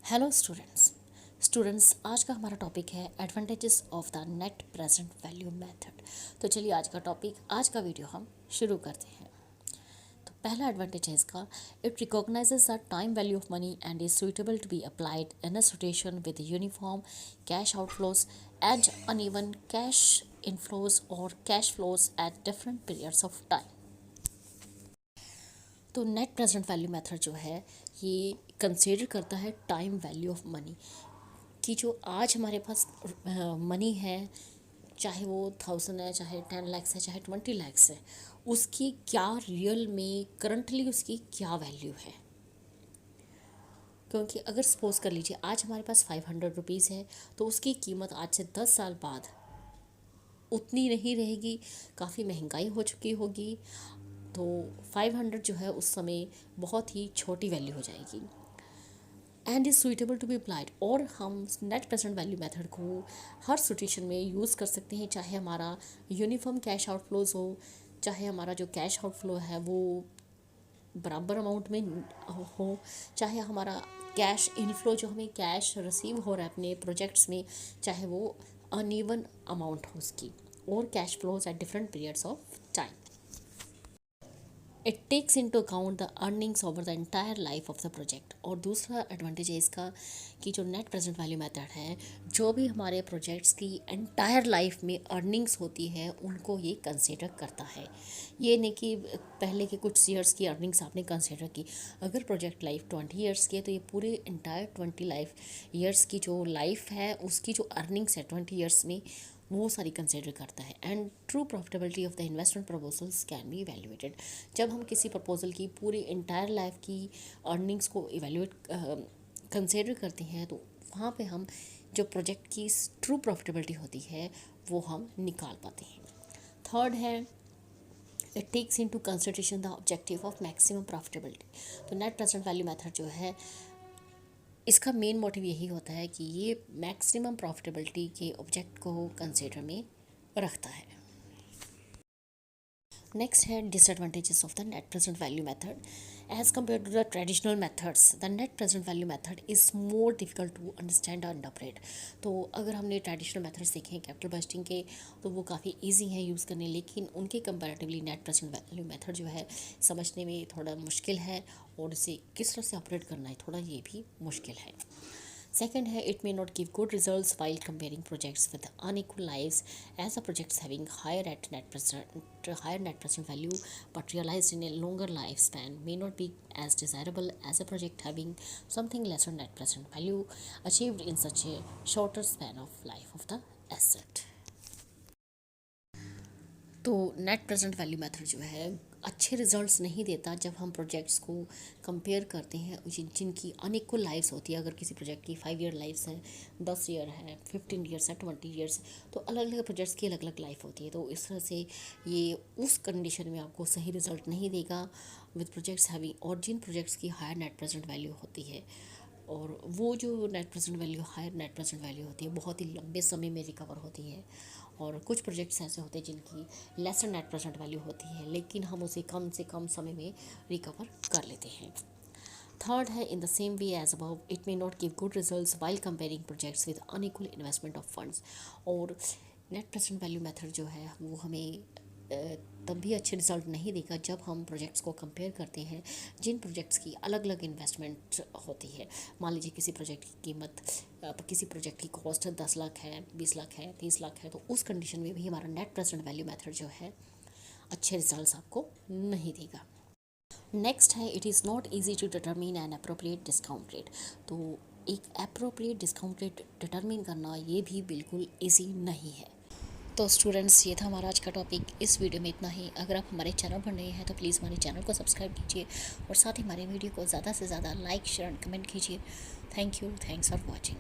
Hello students आज का हमारा टॉपिक है advantages of the net present value method. तो चलिए आज का वीडियो हम शुरू करते हैं। तो पहला एडवांटेज है इसका, it recognises the time value of money and is suitable to be applied in a situation with uniform cash outflows and uneven cash inflows और cash flows at different periods of time. तो net present value method जो है ये consider करता है time value of money कि जो आज हमारे पास मनी है, चाहे वो 1000 है, चाहे 10 लाख है, चाहे 20 लाख है, उसकी क्या रियल में करंटली उसकी क्या वैल्यू है। क्योंकि अगर सपोज कर लीजिए आज हमारे पास 500 रुपीज़ है तो उसकी कीमत आज से 10 साल बाद उतनी नहीं रहेगी, काफ़ी महंगाई हो चुकी होगी। तो 500 जो है उस समय बहुत ही छोटी वैल्यू हो जाएगी and is suitable to be applied. और हम नेट प्रेजेंट वैल्यू मेथड को हर सिचुएशन में यूज़ कर सकते हैं, चाहे हमारा यूनिफॉर्म कैश आउटफ्लोज हो, चाहे हमारा जो कैश आउटफ्लो है वो बराबर अमाउंट में हो, चाहे हमारा कैश इनफ्लो जो हमें कैश रिसीव हो रहा है अपने प्रोजेक्ट्स में, चाहे वो अनइवन अमाउंट हो उसकी, और cash flows at different periods of time. It takes into account the earnings over the entire life of the project. और दूसरा एडवांटेज है इसका कि जो नेट प्रेजेंट वैल्यू मेथड है, जो भी हमारे प्रोजेक्ट्स की एंटायर लाइफ में अर्निंग्स होती है उनको ये कंसिडर करता है। ये नहीं कि पहले के कुछ ईयर्स की अर्निंग्स आपने कंसिडर की। अगर प्रोजेक्ट लाइफ 20 ईयर्स की है तो ये पूरे एंटायर 20 लाइफ ईयर्स की जो लाइफ है उसकी जो अर्निंग्स है 20 ईयर्स में वो सारी कंसिडर करता है। And true profitability of the investment proposals can be evaluated. जब हम किसी प्रपोजल की पूरी इंटायर लाइफ की अर्निंग्स को इवेल्युएट कंसिडर करते हैं तो वहाँ पे हम जो प्रोजेक्ट की ट्रू प्रॉफिटेबिलिटी होती है वो हम निकाल पाते हैं। थर्ड है, it takes into consideration the objective of maximum profitability. तो नेट प्रेजेंट वैल्यू मेथड जो है इसका मेन मोटिव यही होता है कि ये मैक्सिमम प्रॉफिटेबिलिटी के ऑब्जेक्ट को कंसिडर में रखता है। नेक्स्ट है disadvantages of the net present value method as compare to the traditional methods. The net present value method is more difficult to understand and operate. तो अगर हमने ट्रेडिशनल मेथड्स देखे हैं कैपिटल बजटिंग के तो वो काफ़ी इजी हैं यूज़ करने, लेकिन उनके comparatively net present value method जो है समझने में थोड़ा मुश्किल है और इसे किस तरह से ऑपरेट करना है थोड़ा ये भी मुश्किल है। Second है, it may not give good results while comparing projects with unequal lives as the projects having higher net present value but realized in a longer lifespan may not be as desirable as a project having something lesser net present value achieved in such a shorter span of life of the asset। तो net present value method जो है अच्छे results नहीं देता जब हम projects को compare करते हैं जिनकी अनइक्वल लाइफ्स होती है। अगर किसी प्रोजेक्ट की 5 ईयर लाइफ्स है, 10 ईयर है, 15 ईयर्स है, 20 ईयर्स, तो अलग अलग प्रोजेक्ट्स की अलग अलग लाइफ होती है। तो इस तरह से ये उस कंडीशन में आपको सही रिजल्ट नहीं देगा विद प्रोजेक्ट्स हैविंग, और जिन प्रोजेक्ट्स की हायर नेट प्रेजेंट वैल्यू होती है, और वो जो net present value higher net present value होती है बहुत ही लंबे समय में रिकवर होती है। और कुछ प्रोजेक्ट्स ऐसे होते हैं जिनकी लेसर नेट प्रेजेंट वैल्यू होती है लेकिन हम उसे कम से कम समय में रिकवर कर लेते हैं। थर्ड है, in the same way as above it may not give good results while comparing projects with unequal investment of funds. और नेट प्रेजेंट वैल्यू मेथड जो है वो हमें तब भी अच्छे रिजल्ट नहीं देगा जब हम प्रोजेक्ट्स को कंपेयर करते हैं जिन प्रोजेक्ट्स की अलग अलग इन्वेस्टमेंट होती है। मान लीजिए किसी प्रोजेक्ट की कीमत, किसी प्रोजेक्ट की कॉस्ट 10 लाख है, 20 लाख है, 30 लाख है, तो उस कंडीशन में भी हमारा नेट प्रेजेंट वैल्यू मेथड जो है अच्छे रिजल्ट्स आपको नहीं देगा। नेक्स्ट है, it is not easy to determine an appropriate discount rate. तो एक अप्रोप्रिएट डिस्काउंट रेट डिटरमिन करना ये भी बिल्कुल ईजी नहीं है। तो स्टूडेंट्स ये था हमारा आज का टॉपिक। इस वीडियो में इतना ही। अगर आप हमारे चैनल पर नए हैं तो प्लीज़ हमारे चैनल को सब्सक्राइब कीजिए और साथ ही हमारे वीडियो को ज़्यादा से ज़्यादा लाइक शेयर एंड कमेंट कीजिए। Thank you, thanks for watching.